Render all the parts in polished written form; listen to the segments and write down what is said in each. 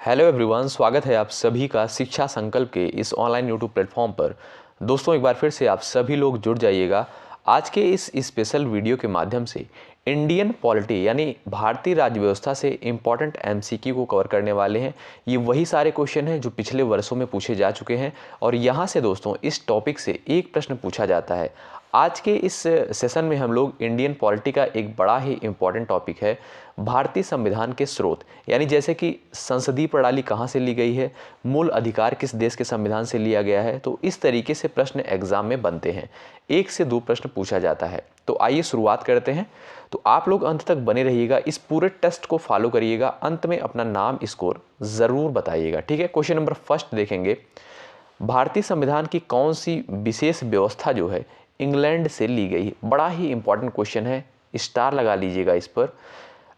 Hello everyone, स्वागत है आप सभी का शिक्षा संकल्प के इस ऑनलाइन यूट्यूब प्लेटफॉर्म पर। दोस्तों, एक बार फिर से आप सभी लोग जुड़ जाइएगा। आज के इस स्पेशल वीडियो के माध्यम से इंडियन पॉलिटी यानी भारतीय राज्य व्यवस्था से इम्पॉर्टेंट एमसीक्यू को कवर करने वाले हैं। ये वही सारे क्वेश्चन हैं जो पिछले वर्षों में पूछे जा चुके हैं और यहाँ से दोस्तों इस टॉपिक से एक प्रश्न पूछा जाता है। आज के इस सेशन में हम लोग इंडियन पॉलिटी का एक बड़ा ही इम्पॉर्टेंट टॉपिक है भारतीय संविधान के स्रोत, यानी जैसे कि संसदीय प्रणाली कहाँ से ली गई है, मूल अधिकार किस देश के संविधान से लिया गया है। तो इस तरीके से प्रश्न एग्जाम में बनते हैं, 1 से 2 प्रश्न पूछा जाता है। तो आइए शुरुआत करते हैं। तो आप लोग अंत तक बने रहिएगा, इस पूरे टेस्ट को फॉलो करिएगा, अंत में अपना नाम स्कोर ज़रूर बताइएगा, ठीक है। क्वेश्चन नंबर फर्स्ट देखेंगे, भारतीय संविधान की कौन सी विशेष व्यवस्था जो है इंग्लैंड से ली गई है। बड़ा ही इंपॉर्टेंट क्वेश्चन है, स्टार लगा लीजिएगा इस पर।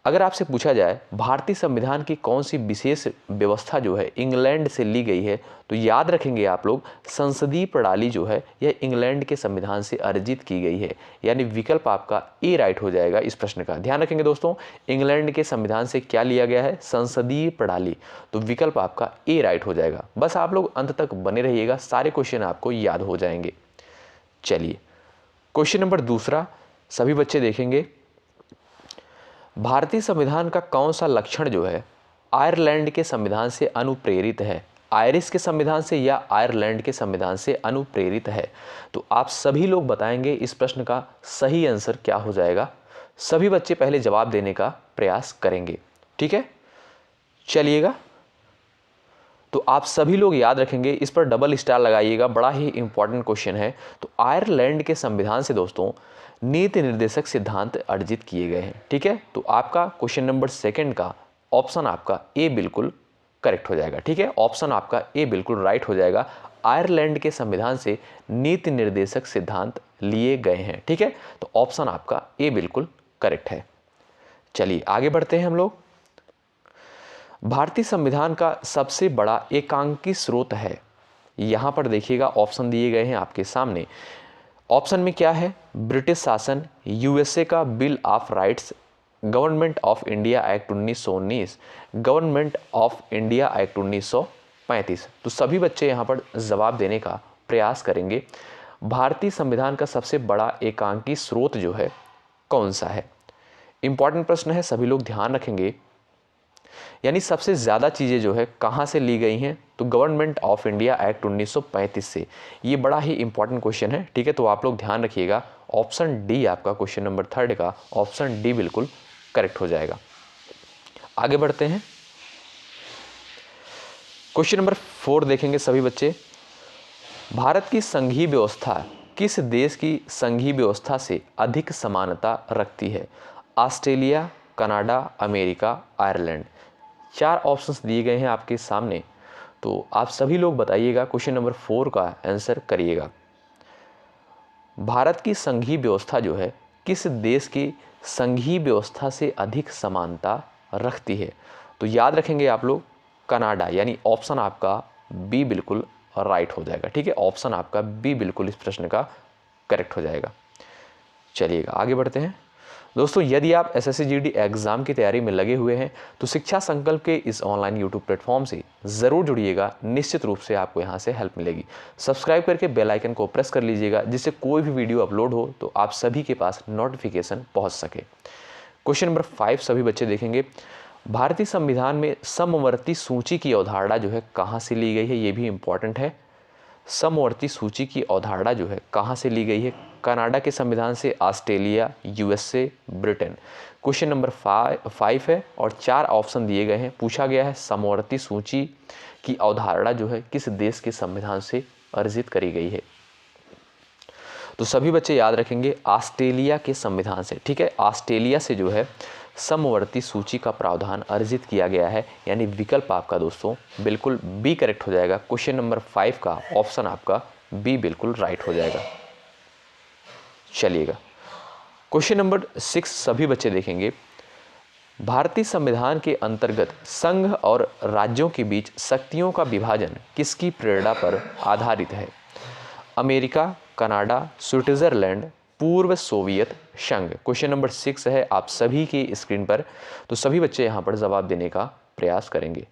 अगर आपसे पूछा जाए भारतीय संविधान की कौन सी विशेष व्यवस्था जो है इंग्लैंड से ली गई है, तो याद रखेंगे आप लोग संसदीय प्रणाली जो है यह इंग्लैंड के संविधान से अर्जित की गई है, यानी विकल्प आपका ए राइट हो जाएगा इस प्रश्न का। ध्यान रखेंगे दोस्तों, इंग्लैंड के संविधान से क्या लिया गया है, संसदीय प्रणाली, तो विकल्प आपका ए राइट हो जाएगा। बस आप लोग अंत तक बने रहिएगा, सारे क्वेश्चन आपको याद हो जाएंगे। चलिए क्वेश्चन नंबर दूसरा सभी बच्चे देखेंगे, भारतीय संविधान का कौन सा लक्षण जो है आयरलैंड के संविधान से अनुप्रेरित है, आयरिश के संविधान से या आयरलैंड के संविधान से अनुप्रेरित है। तो आप सभी लोग बताएंगे इस प्रश्न का सही आंसर क्या हो जाएगा। सभी बच्चे पहले जवाब देने का प्रयास करेंगे, ठीक है। चलिएगा, तो आप सभी लोग याद रखेंगे, इस पर डबल स्टार लगाइएगा, बड़ा ही इंपॉर्टेंट क्वेश्चन है। तो आयरलैंड के संविधान से दोस्तों नीति निर्देशक सिद्धांत अर्जित किए गए हैं, ठीक है। तो आपका क्वेश्चन नंबर सेकंड का ऑप्शन आपका ए बिल्कुल करेक्ट हो जाएगा, ठीक है। ऑप्शन आपका ए बिल्कुल राइट हो जाएगा, आयरलैंड के संविधान से नीति निर्देशक सिद्धांत लिए गए हैं, ठीक है। तो ऑप्शन आपका ए बिल्कुल करेक्ट है। चलिए आगे बढ़ते हैं हम लोग। भारतीय संविधान का सबसे बड़ा एकांकी स्रोत है, यहां पर देखिएगा ऑप्शन दिए गए हैं आपके सामने। ऑप्शन में क्या है, ब्रिटिश शासन, यूएसए का bill of rights, government of India act 1919, government of India act 1935। तो सभी बच्चे यहां पर जवाब देने का प्रयास करेंगे। भारतीय संविधान का सबसे बड़ा एकांकी स्रोत जो है कौन सा है, इंपॉर्टेंट प्रश्न है, सभी लोग ध्यान रखेंगे। यानी सबसे ज़्यादा चीज़ें जो है कहाँ से ली गई हैं, तो गवर्नमेंट ऑफ इंडिया एक्ट 1935 से। ये बड़ा ही इंपॉर्टेंट क्वेश्चन है, ठीक है। तो आप लोग ध्यान रखिएगा, ऑप्शन डी आपका क्वेश्चन नंबर थर्ड का ऑप्शन डी बिल्कुल करेक्ट हो जाएगा। आगे बढ़ते हैं, क्वेश्चन नंबर 4 देखेंगे सभी बच्चे, भारत की संघीय व्यवस्था किस देश की संघीय व्यवस्था से अधिक समानता रखती है, Australia, Canada, America, Ireland. 4 options दिए गए हैं आपके सामने, तो आप सभी लोग बताइएगा, क्वेश्चन नंबर 4 का आंसर करिएगा। भारत की संघीय व्यवस्था जो है किस देश की संघीय व्यवस्था से अधिक समानता रखती है, तो याद रखेंगे आप लोग कनाडा, यानी ऑप्शन आपका बी बिल्कुल राइट हो जाएगा, ठीक है। ऑप्शन आपका बी बिल्कुल इस प्रश्न का करेक्ट हो जाएगा। चलिएगा आगे बढ़ते हैं दोस्तों। यदि आप एसएससी जीडी एग्जाम की तैयारी में लगे हुए हैं तो शिक्षा संकल्प के इस ऑनलाइन यूट्यूब प्लेटफॉर्म से ज़रूर जुड़िएगा, निश्चित रूप से आपको यहां से हेल्प मिलेगी। सब्सक्राइब करके बेल आइकन को प्रेस कर लीजिएगा, जिससे कोई भी वीडियो अपलोड हो तो आप सभी के पास नोटिफिकेशन पहुंच सके। क्वेश्चन नंबर 5 सभी बच्चे देखेंगे, भारतीय संविधान में समवर्ती सूची की अवधारणा जो है कहाँ से ली गई है, ये भी इंपॉर्टेंट है। समवर्ती सूची की अवधारणा जो है कहाँ से ली गई है, कनाडा के संविधान से, Australia, USA, Britain. Question number 5 है और 4 ऑप्शन दिए गए हैं। पूछा गया है समवर्ती सूची की अवधारणा जो है किस देश के संविधान से अर्जित करी गई है, तो सभी बच्चे याद रखेंगे ऑस्ट्रेलिया के संविधान से, ठीक है। ऑस्ट्रेलिया से जो है समवर्ती सूची का प्रावधान अर्जित किया गया है, यानी विकल्प आपका दोस्तों बिल्कुल बी करेक्ट हो जाएगा। क्वेश्चन नंबर 5 का ऑप्शन आपका बी बिल्कुल राइट हो जाएगा। चलिएगा क्वेश्चन नंबर 6 सभी बच्चे देखेंगे, भारतीय संविधान के अंतर्गत संघ और राज्यों के बीच शक्तियों का विभाजन किसकी प्रेरणा पर आधारित है, अमेरिका, कनाडा, स्विट्जरलैंड, पूर्व सोवियत संघ। क्वेश्चन नंबर 6 है आप सभी की स्क्रीन पर, तो सभी बच्चे यहां पर जवाब देने का प्रयास करेंगे।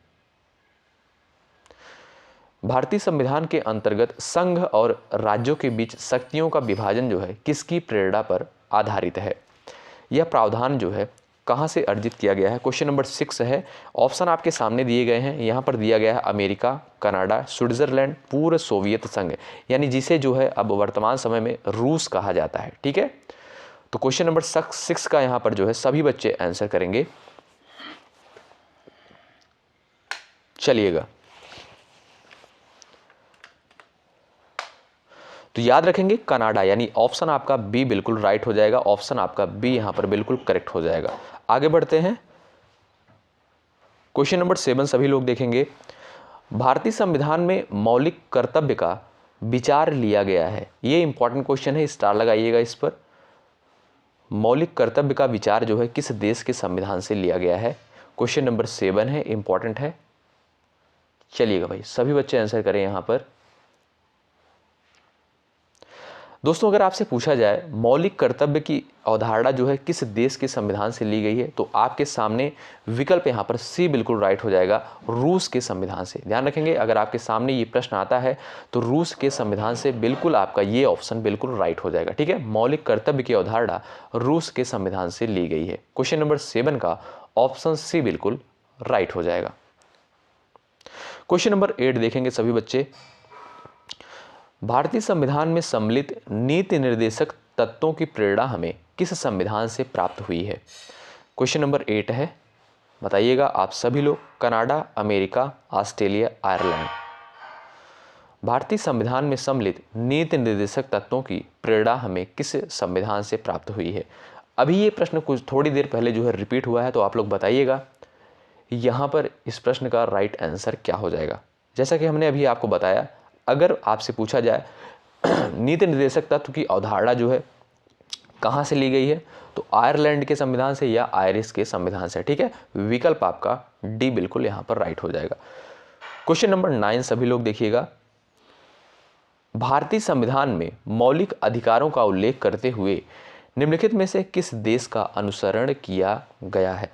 भारतीय संविधान के अंतर्गत संघ और राज्यों के बीच शक्तियों का विभाजन जो है किसकी प्रेरणा पर आधारित है? यह प्रावधान जो है कहाँ से अर्जित किया गया है? क्वेश्चन नंबर 6 है। ऑप्शन आपके सामने दिए गए हैं। यहाँ पर दिया गया है अमेरिका, कनाडा, स्विट्जरलैंड, पूर्व सोवियत संघ, यानी जिसे जो है अब वर्तमान समय में रूस कहा जाता है। ठीक है, तो क्वेश्चन नंबर 6 का यहाँ पर जो है सभी बच्चे आंसर करेंगे। चलिएगा, तो याद रखेंगे कनाडा, यानी ऑप्शन आपका बी बिल्कुल राइट हो जाएगा। ऑप्शन आपका बी यहां पर बिल्कुल करेक्ट हो जाएगा। आगे बढ़ते हैं, क्वेश्चन नंबर 7 सभी लोग देखेंगे। भारतीय संविधान में मौलिक कर्तव्य का विचार लिया गया है। ये इंपॉर्टेंट क्वेश्चन है, स्टार लगाइएगा इस पर। मौलिक कर्तव्य का विचार जो है किस देश के संविधान से लिया गया है? क्वेश्चन नंबर 7 है, इंपॉर्टेंट है। चलिएगा भाई, सभी बच्चे आंसर करें यहां पर। दोस्तों, अगर आपसे पूछा जाए मौलिक कर्तव्य की अवधारणा जो है किस देश के संविधान से ली गई है, तो आपके सामने विकल्प यहाँ पर सी बिल्कुल राइट हो जाएगा, रूस के संविधान से। ध्यान रखेंगे, अगर आपके सामने ये प्रश्न आता है तो रूस के संविधान से बिल्कुल आपका ये ऑप्शन बिल्कुल राइट हो जाएगा। ठीक है, मौलिक कर्तव्य की अवधारणा रूस के संविधान से ली गई है। क्वेश्चन नंबर 7 का ऑप्शन सी बिल्कुल राइट हो जाएगा। क्वेश्चन नंबर 8 देखेंगे सभी बच्चे। भारतीय संविधान में सम्मिलित नीति निर्देशक तत्वों की प्रेरणा हमें किस संविधान से प्राप्त हुई है? क्वेश्चन नंबर 8 है, बताइएगा आप सभी लोग। Canada, America, Australia, Ireland. भारतीय संविधान में सम्मिलित नीति निर्देशक तत्वों की प्रेरणा हमें किस संविधान से प्राप्त हुई है? अभी ये प्रश्न कुछ थोड़ी देर पहले जो है रिपीट हुआ है, तो आप लोग बताइएगा यहाँ पर इस प्रश्न का राइट आंसर क्या हो जाएगा। जैसा कि हमने अभी आपको बताया, अगर आपसे पूछा जाए नीति निर्देशक तत्व की अवधारणा जो है कहाँ से ली गई है, तो आयरलैंड के संविधान से या आयरिश के संविधान से। ठीक है, विकल्प आपका डी बिल्कुल यहाँ पर राइट हो जाएगा। क्वेश्चन नंबर 9 सभी लोग देखिएगा। भारतीय संविधान में मौलिक अधिकारों का उल्लेख करते हुए निम्नलिखित में से किस देश का अनुसरण किया गया है?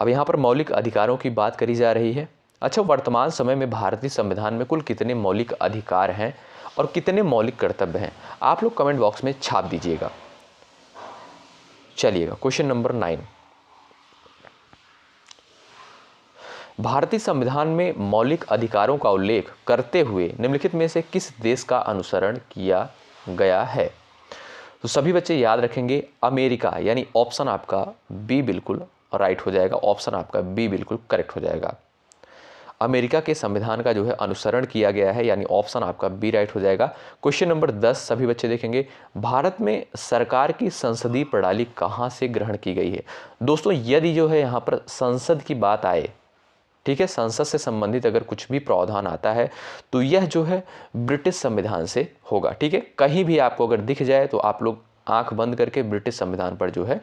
अब यहाँ पर मौलिक अधिकारों की बात करी जा रही है। अच्छा, वर्तमान समय में भारतीय संविधान में कुल कितने मौलिक अधिकार हैं और कितने मौलिक कर्तव्य हैं? आप लोग कमेंट बॉक्स में छाप दीजिएगा। चलिएगा, क्वेश्चन नंबर 9। भारतीय संविधान में मौलिक अधिकारों का उल्लेख करते हुए निम्नलिखित में से किस देश का अनुसरण किया गया है? तो सभी बच्चे याद रखेंगे अमेरिका, यानी ऑप्शन आपका बी बिल्कुल राइट हो जाएगा। ऑप्शन आपका बी बिल्कुल करेक्ट हो जाएगा। अमेरिका के संविधान का जो है अनुसरण किया गया है, यानी ऑप्शन आपका बी राइट हो जाएगा। क्वेश्चन नंबर 10 सभी बच्चे देखेंगे। भारत में सरकार की संसदीय प्रणाली कहाँ से ग्रहण की गई है? दोस्तों, यदि जो है यहाँ पर संसद की बात आए, ठीक है, संसद से संबंधित अगर कुछ भी प्रावधान आता है तो यह जो है ब्रिटिश संविधान से होगा। ठीक है, कहीं भी आपको अगर दिख जाए तो आप लोग आंख बंद करके ब्रिटिश संविधान पर जो है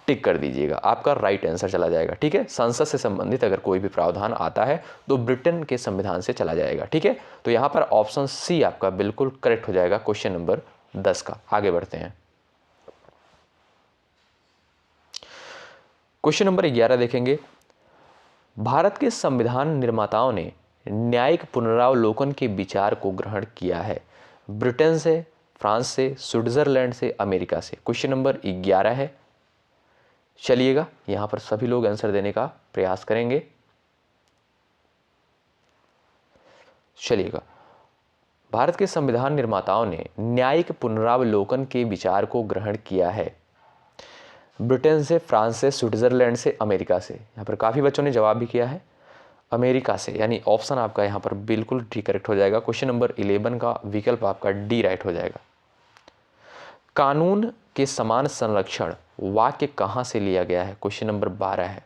टिक कर दीजिएगा, आपका राइट आंसर चला जाएगा। ठीक है, संसद से संबंधित अगर कोई भी प्रावधान आता है तो ब्रिटेन के संविधान से चला जाएगा। ठीक है, तो यहाँ पर ऑप्शन सी आपका बिल्कुल करेक्ट हो जाएगा क्वेश्चन नंबर 10 का। आगे बढ़ते हैं, क्वेश्चन नंबर 11 देखेंगे। भारत के संविधान निर्माताओं ने न्यायिक पुनरावलोकन के विचार को ग्रहण किया है ब्रिटेन से, फ्रांस से, स्विट्जरलैंड से, अमेरिका से। क्वेश्चन नंबर 11 है। चलिएगा, यहां पर सभी लोग आंसर देने का प्रयास करेंगे। चलिएगा, भारत के संविधान निर्माताओं ने न्यायिक पुनरावलोकन के विचार को ग्रहण किया है ब्रिटेन से, फ्रांस से, स्विट्जरलैंड से, अमेरिका से। यहाँ पर काफ़ी बच्चों ने जवाब भी किया है अमेरिका से, यानी ऑप्शन आपका यहाँ पर बिल्कुल डी करेक्ट हो जाएगा। क्वेश्चन नंबर 11 का विकल्प आपका डी राइट हो जाएगा। कानून के समान संरक्षण वाक्य कहाँ से लिया गया है? क्वेश्चन नंबर 12 है,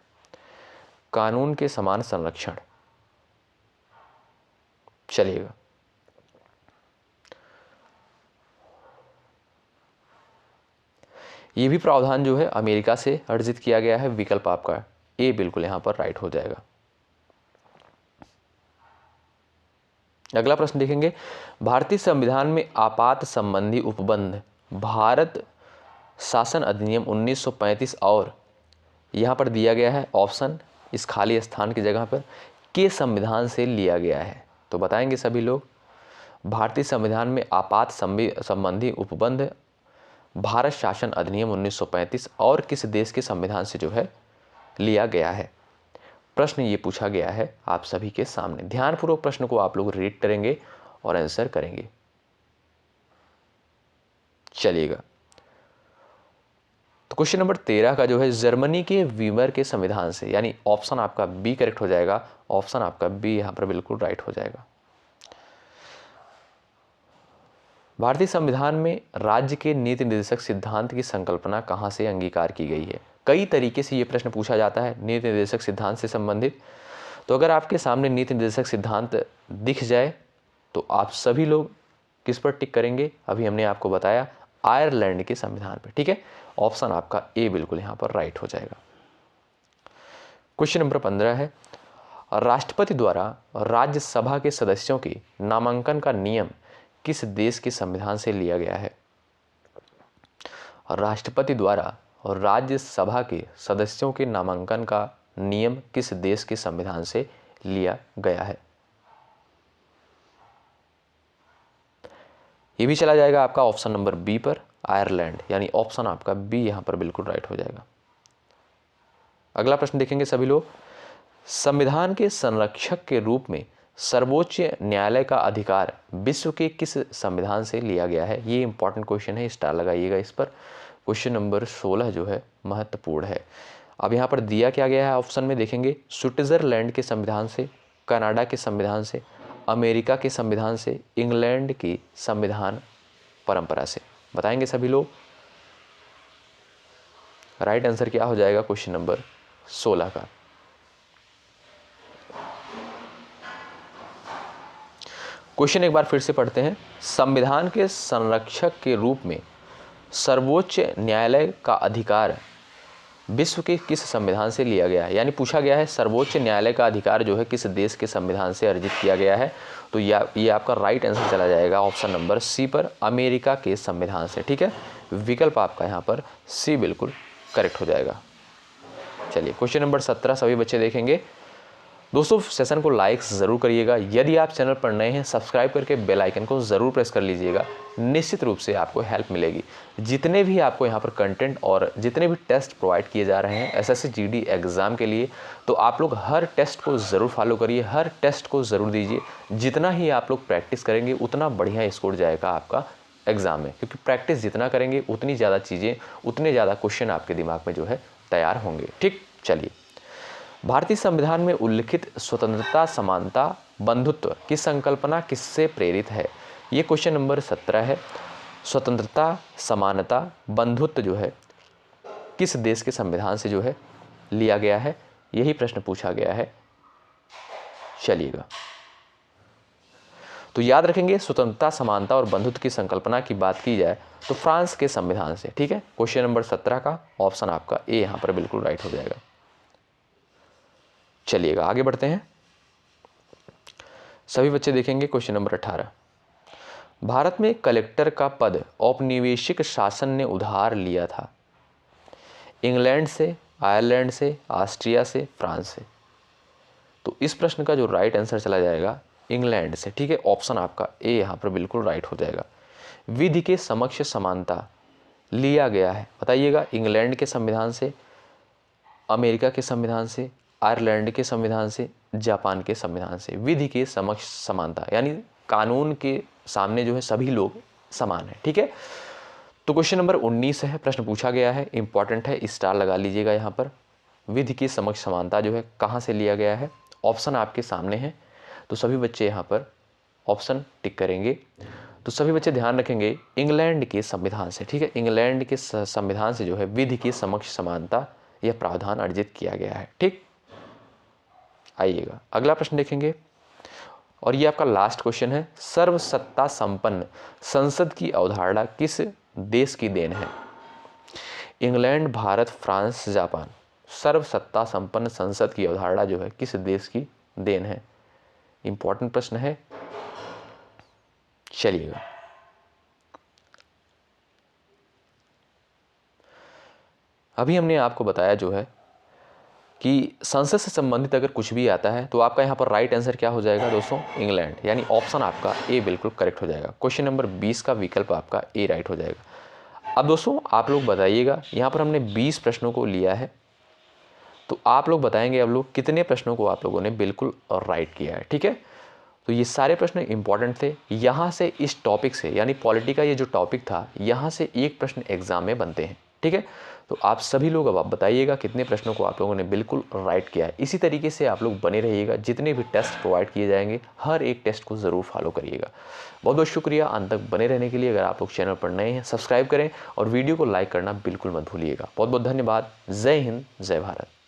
कानून के समान संरक्षण। चलिएगा, ये भी प्रावधान जो है अमेरिका से अर्जित किया गया है। विकल्प आपका ए बिल्कुल यहां पर राइट हो जाएगा। अगला प्रश्न देखेंगे। भारतीय संविधान में आपात संबंधी उपबंध भारत शासन अधिनियम 1935 और यहां पर दिया गया है ऑप्शन इस खाली स्थान की जगह पर के संविधान से लिया गया है? तो बताएंगे सभी लोग। भारतीय संविधान में आपात संबंधी उपबंध, भारत शासन अधिनियम 1935 और किस देश के संविधान से जो है लिया गया है? प्रश्न ये पूछा गया है आप सभी के सामने। ध्यानपूर्वक प्रश्न को आप लोग रीड करेंगे और आंसर करेंगे। चलिएगा, तो क्वेश्चन नंबर 13 का जो है, जर्मनी के वीमर के संविधान से, यानी ऑप्शन आपका बी करेक्ट हो जाएगा। ऑप्शन आपका बी यहां पर बिल्कुल राइट हो जाएगा। भारतीय संविधान में राज्य के नीति निर्देशक सिद्धांत की संकल्पना कहां से अंगीकार की गई है? कई तरीके से यह प्रश्न पूछा जाता है नीति निर्देशक सिद्धांत से संबंधित। तो अगर आपके सामने नीति निर्देशक सिद्धांत दिख जाए तो आप सभी लोग किस पर टिक करेंगे? अभी हमने आपको बताया आयरलैंड के संविधान पर, ठीक है। ऑप्शन आपका ए बिल्कुल यहां पर राइट हो जाएगा। क्वेश्चन नंबर 15 है, राष्ट्रपति द्वारा राज्यसभा के सदस्यों के नामांकन का नियम किस देश के संविधान से लिया गया है? राष्ट्रपति द्वारा राज्यसभा के सदस्यों के नामांकन का नियम किस देश के संविधान से लिया गया है? यह भी चला जाएगा आपका ऑप्शन नंबर बी पर, आयरलैंड, यानी ऑप्शन आपका बी यहां पर बिल्कुल राइट हो जाएगा। अगला प्रश्न देखेंगे सभी लोग। संविधान के संरक्षक के रूप में सर्वोच्च न्यायालय का अधिकार विश्व के किस संविधान से लिया गया है? ये इंपॉर्टेंट क्वेश्चन है, स्टार लगाइएगा इस पर। क्वेश्चन नंबर 16 जो है महत्वपूर्ण है। अब यहाँ पर दिया क्या गया है ऑप्शन में देखेंगे, स्विट्जरलैंड के संविधान से, कनाडा के संविधान से, अमेरिका के संविधान से, इंग्लैंड की संविधान परंपरा से। बताएंगे सभी लोग। राइट आंसर क्या हो जाएगा क्वेश्चन नंबर 16 का? क्वेश्चन एक बार फिर से पढ़ते हैं। संविधान के संरक्षक के रूप में सर्वोच्च न्यायालय का अधिकार विश्व के किस संविधान से लिया गया है? यानी पूछा गया है सर्वोच्च न्यायालय का अधिकार जो है किस देश के संविधान से अर्जित किया गया है? तो ये आपका राइट आंसर चला जाएगा ऑप्शन नंबर सी पर, अमेरिका के संविधान से, ठीक है। विकल्प आपका यहाँ पर सी बिल्कुल करेक्ट हो जाएगा। चलिए, क्वेश्चन नंबर 17 सभी बच्चे देखेंगे। दोस्तों, सेशन को लाइक ज़रूर करिएगा। यदि आप चैनल पर नए हैं, सब्सक्राइब करके बेल आइकन को ज़रूर प्रेस कर लीजिएगा। निश्चित रूप से आपको हेल्प मिलेगी। जितने भी आपको यहाँ पर कंटेंट और जितने भी टेस्ट प्रोवाइड किए जा रहे हैं एसएससी जीडी एग्ज़ाम के लिए, तो आप लोग हर टेस्ट को ज़रूर फॉलो करिए, हर टेस्ट को ज़रूर दीजिए। जितना ही आप लोग प्रैक्टिस करेंगे उतना बढ़िया स्कोर जाएगा आपका एग्ज़ाम में, क्योंकि प्रैक्टिस जितना करेंगे उतनी ज़्यादा चीज़ें, उतने ज़्यादा क्वेश्चन आपके दिमाग में जो है तैयार होंगे, ठीक। चलिए, भारतीय संविधान में उल्लिखित स्वतंत्रता, समानता, बंधुत्व की संकल्पना किससे प्रेरित है? ये क्वेश्चन नंबर 17 है। स्वतंत्रता, समानता, बंधुत्व जो है किस देश के संविधान से जो है लिया गया है? यही प्रश्न पूछा गया है। चलिएगा, तो याद रखेंगे स्वतंत्रता, समानता और बंधुत्व की संकल्पना की बात की जाए तो फ्रांस के संविधान से, ठीक है। क्वेश्चन नंबर 17 का ऑप्शन आपका ए यहां पर बिल्कुल राइट हो जाएगा। चलिएगा, आगे बढ़ते हैं। सभी बच्चे देखेंगे क्वेश्चन नंबर 18। भारत में कलेक्टर का पद औपनिवेशिक शासन ने उधार लिया था। इंग्लैंड से, आयरलैंड से, ऑस्ट्रिया से, फ्रांस से। तो इस प्रश्न का जो राइट आंसर चला जाएगा इंग्लैंड से, ठीक है। ऑप्शन आपका ए यहां पर बिल्कुल राइट हो जाएगा। विधि के समक्ष समानता लिया गया है, बताइएगा, इंग्लैंड के संविधान से, अमेरिका के संविधान से, आयरलैंड के संविधान से, जापान के संविधान से। विधि के समक्ष समानता यानी कानून के सामने जो है सभी लोग समान है, ठीक है। तो क्वेश्चन नंबर 19 है, प्रश्न पूछा गया है, इंपॉर्टेंट है, स्टार लगा लीजिएगा यहाँ पर। विधि की समक्ष समानता जो है कहाँ से लिया गया है? ऑप्शन आपके सामने है, तो सभी बच्चे यहाँ पर ऑप्शन टिक करेंगे। तो सभी बच्चे ध्यान रखेंगे इंग्लैंड के संविधान से, ठीक है। इंग्लैंड के संविधान से जो है विधि की समक्ष समानता यह प्रावधान अर्जित किया गया है, ठीक। आइएगा, अगला प्रश्न देखेंगे और ये आपका लास्ट क्वेश्चन है। सर्वसत्ता संपन्न संसद की अवधारणा किस देश की देन है? England, Bharat, France, Japan. सर्वसत्ता संपन्न संसद की अवधारणा जो है किस देश की देन है? इंपॉर्टेंट प्रश्न है। चलिएगा, अभी हमने आपको बताया जो है कि संसद से संबंधित अगर कुछ भी आता है तो आपका यहाँ पर राइट आंसर क्या हो जाएगा दोस्तों, इंग्लैंड, यानी ऑप्शन आपका ए बिल्कुल करेक्ट हो जाएगा। क्वेश्चन नंबर 20 का विकल्प आपका ए राइट हो जाएगा। अब दोस्तों आप लोग बताइएगा, यहाँ पर हमने 20 प्रश्नों को लिया है, तो आप लोग बताएंगे अब लोग कितने प्रश्नों को आप लोगों ने बिल्कुल राइट किया है। ठीक है, तो ये सारे प्रश्न इंपॉर्टेंट थे। यहाँ से इस टॉपिक से, यानी पॉलिटी का ये जो टॉपिक था, यहाँ से एक प्रश्न एग्जाम में बनते हैं। ठीक है, तो आप सभी लोग अब आप बताइएगा कितने प्रश्नों को आप लोगों ने बिल्कुल राइट किया है। इसी तरीके से आप लोग बने रहिएगा, जितने भी टेस्ट प्रोवाइड किए जाएंगे हर एक टेस्ट को ज़रूर फॉलो करिएगा। बहुत बहुत शुक्रिया अंत तक बने रहने के लिए। अगर आप लोग चैनल पर नए हैं सब्सक्राइब करें और वीडियो को लाइक करना बिल्कुल मत भूलिएगा। बहुत बहुत धन्यवाद। जय हिंद, जय भारत।